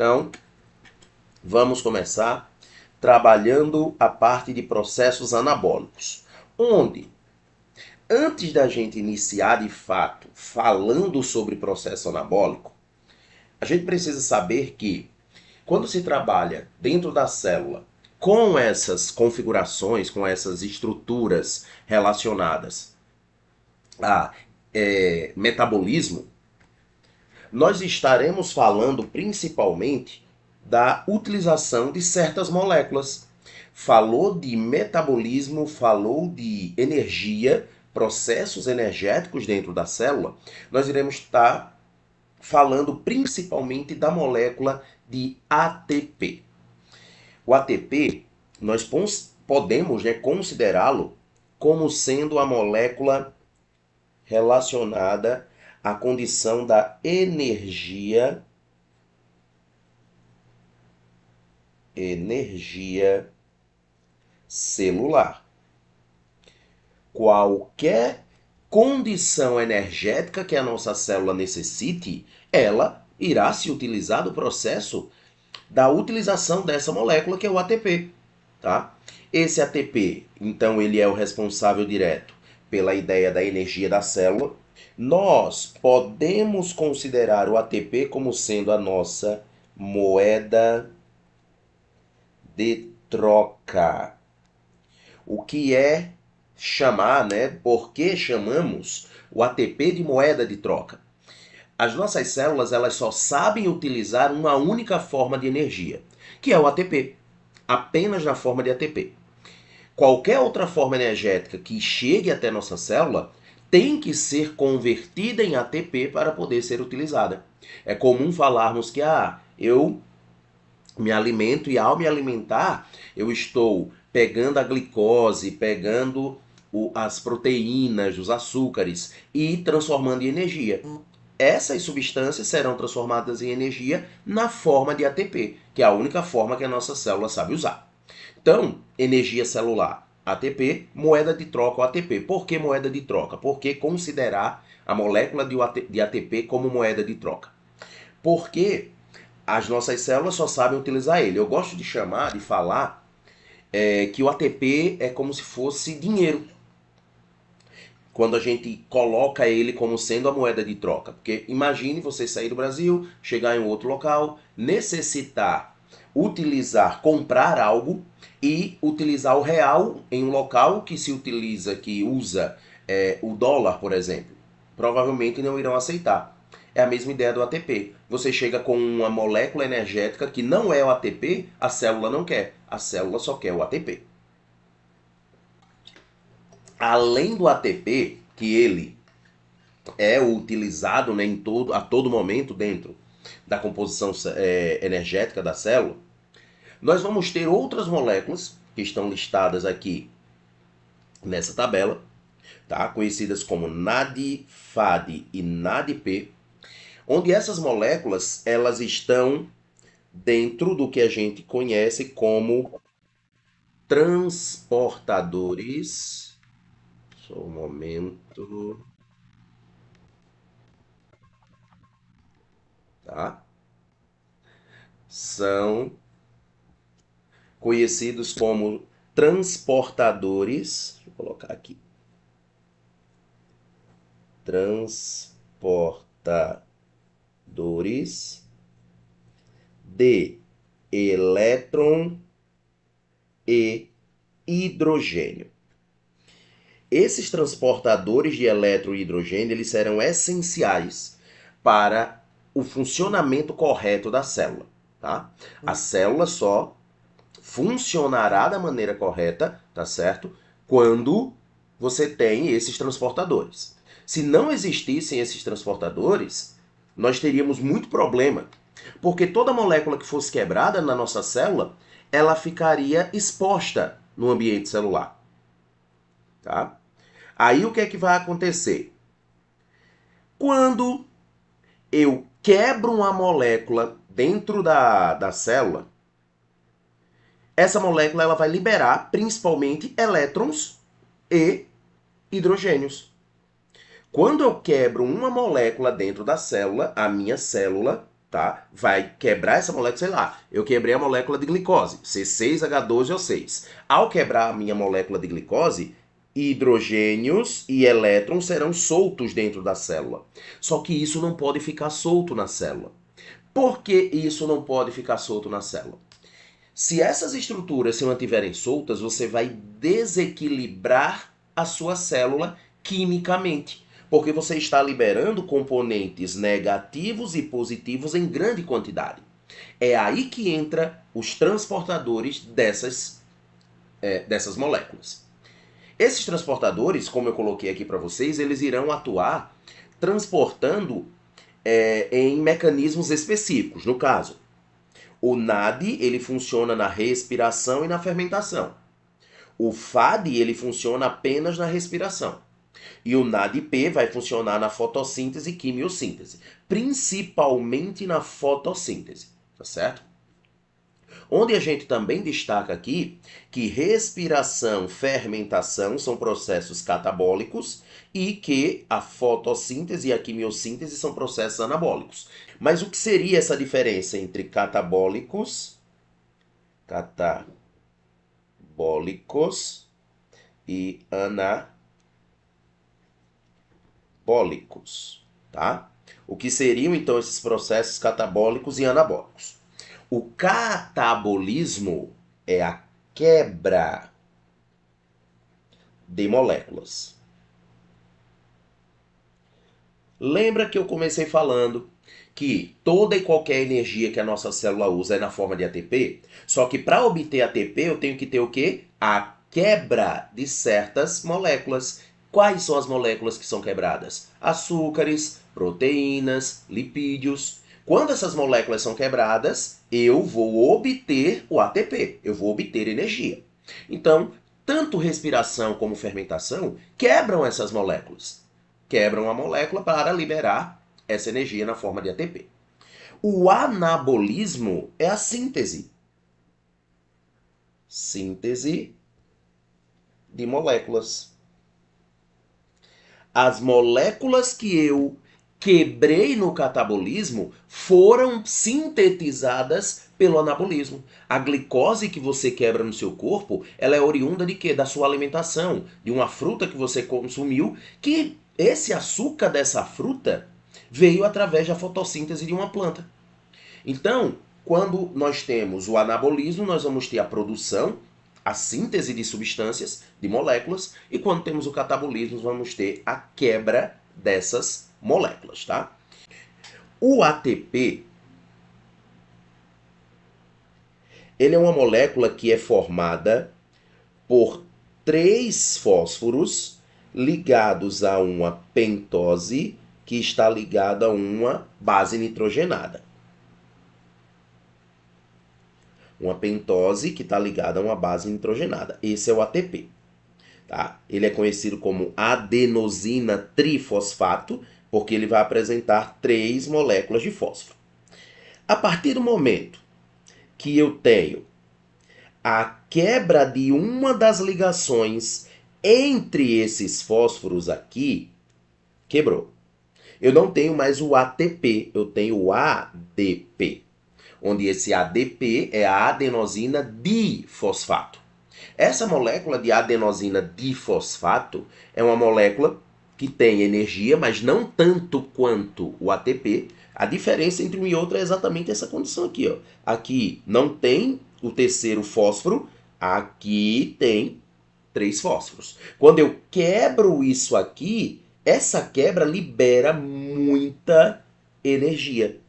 Então, vamos começar trabalhando a parte de processos anabólicos, onde, antes da gente iniciar de fato falando sobre processo anabólico, a gente precisa saber que quando se trabalha dentro da célula com essas configurações, com essas estruturas relacionadas a metabolismo, nós estaremos falando principalmente da utilização de certas moléculas. Falou de metabolismo, falou de energia, processos energéticos dentro da célula. Nós iremos estar falando principalmente da molécula de ATP. O ATP, nós podemos considerá-lo como sendo a molécula relacionada à condição da energia celular. Qualquer condição energética que a nossa célula necessite, ela irá se utilizar do processo da utilização dessa molécula que é o ATP, tá? Esse ATP, então, ele é o responsável direto pela ideia da energia da célula. Nós podemos considerar o ATP como sendo a nossa moeda de troca. O que é chamar, Por que chamamos o ATP de moeda de troca? As nossas células, elas só sabem utilizar uma única forma de energia, que é o ATP, apenas na forma de ATP. Qualquer outra forma energética que chegue até nossa célula tem que ser convertida em ATP para poder ser utilizada. É comum falarmos que eu me alimento e ao me alimentar eu estou pegando a glicose, pegando as proteínas, os açúcares e transformando em energia. Essas substâncias serão transformadas em energia na forma de ATP, que é a única forma que a nossa célula sabe usar. Então, energia celular, ATP, moeda de troca, o ATP. Por que moeda de troca? Por que considerar a molécula de ATP como moeda de troca? Porque as nossas células só sabem utilizar ele. Eu gosto de chamar, de falar, que o ATP é como se fosse dinheiro, quando a gente coloca ele como sendo a moeda de troca. Porque imagine você sair do Brasil, chegar em um outro local, necessitar utilizar, comprar algo e utilizar o real em um local que se utiliza, que usa o dólar, por exemplo. Provavelmente não irão aceitar. É a mesma ideia do ATP. Você chega com uma molécula energética que não é o ATP, a célula não quer. A célula só quer o ATP. Além do ATP, que ele é utilizado a todo momento dentro da composição energética da célula, nós vamos ter outras moléculas que estão listadas aqui nessa tabela, tá? Conhecidas como NAD, FAD e NADP, onde essas moléculas elas estão dentro do que a gente conhece como transportadores. Só um momento, tá? São conhecidos como transportadores. Deixa eu colocar aqui. Transportadores de elétron e hidrogênio. Esses transportadores de elétron e hidrogênio, eles serão essenciais para o funcionamento correto da célula, tá? A célula só funcionará da maneira correta, tá certo? Quando você tem esses transportadores. Se não existissem esses transportadores, nós teríamos muito problema, porque toda molécula que fosse quebrada na nossa célula, ela ficaria exposta no ambiente celular, tá? Aí o que é que vai acontecer? Quando eu quebro uma molécula dentro da célula, essa molécula ela vai liberar principalmente elétrons e hidrogênios. Quando eu quebro uma molécula dentro da célula, a minha célula, tá? Vai quebrar essa molécula, sei lá, eu quebrei a molécula de glicose, C6H12O6. Ao quebrar a minha molécula de glicose, hidrogênios e elétrons serão soltos dentro da célula. Só que isso não pode ficar solto na célula. Por que isso não pode ficar solto na célula? Se essas estruturas se mantiverem soltas, você vai desequilibrar a sua célula quimicamente, porque você está liberando componentes negativos e positivos em grande quantidade. É aí que entra os transportadores dessas moléculas. Esses transportadores, como eu coloquei aqui para vocês, eles irão atuar transportando em mecanismos específicos. No caso, o NAD ele funciona na respiração e na fermentação. O FAD ele funciona apenas na respiração. E o NADP vai funcionar na fotossíntese e quimiossíntese, principalmente na fotossíntese, tá certo? Onde a gente também destaca aqui que respiração, fermentação são processos catabólicos e que a fotossíntese e a quimiossíntese são processos anabólicos. Mas o que seria essa diferença entre catabólicos e anabólicos, tá? O que seriam então esses processos catabólicos e anabólicos? O catabolismo é a quebra de moléculas. Lembra que eu comecei falando que toda e qualquer energia que a nossa célula usa é na forma de ATP? Só que para obter ATP eu tenho que ter o quê? A quebra de certas moléculas. Quais são as moléculas que são quebradas? Açúcares, proteínas, lipídios. Quando essas moléculas são quebradas, eu vou obter o ATP, eu vou obter energia. Então, tanto respiração como fermentação quebram essas moléculas. Quebram a molécula para liberar essa energia na forma de ATP. O anabolismo é a síntese. Síntese de moléculas. As moléculas que eu quebrei no catabolismo foram sintetizadas pelo anabolismo. A glicose que você quebra no seu corpo, ela é oriunda de quê? Da sua alimentação, de uma fruta que você consumiu, que esse açúcar dessa fruta veio através da fotossíntese de uma planta. Então, quando nós temos o anabolismo, nós vamos ter a produção, a síntese de substâncias, de moléculas, e quando temos o catabolismo, vamos ter a quebra dessas moléculas, tá? O ATP, ele é uma molécula que é formada por 3 fósforos ligados a uma pentose que está ligada a uma base nitrogenada. Uma pentose que está ligada a uma base nitrogenada. Esse é o ATP. Tá? Ele é conhecido como adenosina trifosfato, porque ele vai apresentar 3 moléculas de fósforo. A partir do momento que eu tenho a quebra de uma das ligações entre esses fósforos aqui, quebrou. Eu não tenho mais o ATP, eu tenho o ADP, onde esse ADP é a adenosina difosfato. Essa molécula de adenosina difosfato é uma molécula que tem energia, mas não tanto quanto o ATP. A diferença entre um e outro é exatamente essa condição aqui, ó. Aqui não tem o terceiro fósforo, aqui tem 3 fósforos. Quando eu quebro isso aqui, essa quebra libera muita energia.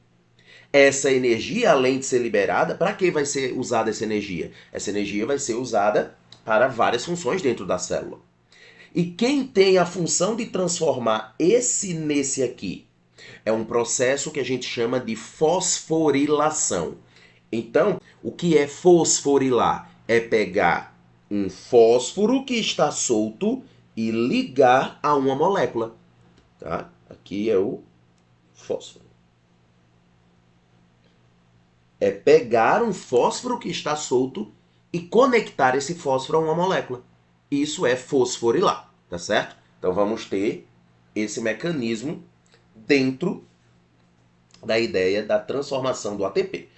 Essa energia, além de ser liberada, para que vai ser usada essa energia? Essa energia vai ser usada para várias funções dentro da célula. E quem tem a função de transformar esse nesse aqui? É um processo que a gente chama de fosforilação. Então, o que é fosforilar? É pegar um fósforo que está solto e ligar a uma molécula. Tá? Aqui é o fósforo. É pegar um fósforo que está solto e conectar esse fósforo a uma molécula. Isso é fosforilar, tá certo? Então vamos ter esse mecanismo dentro da ideia da transformação do ATP.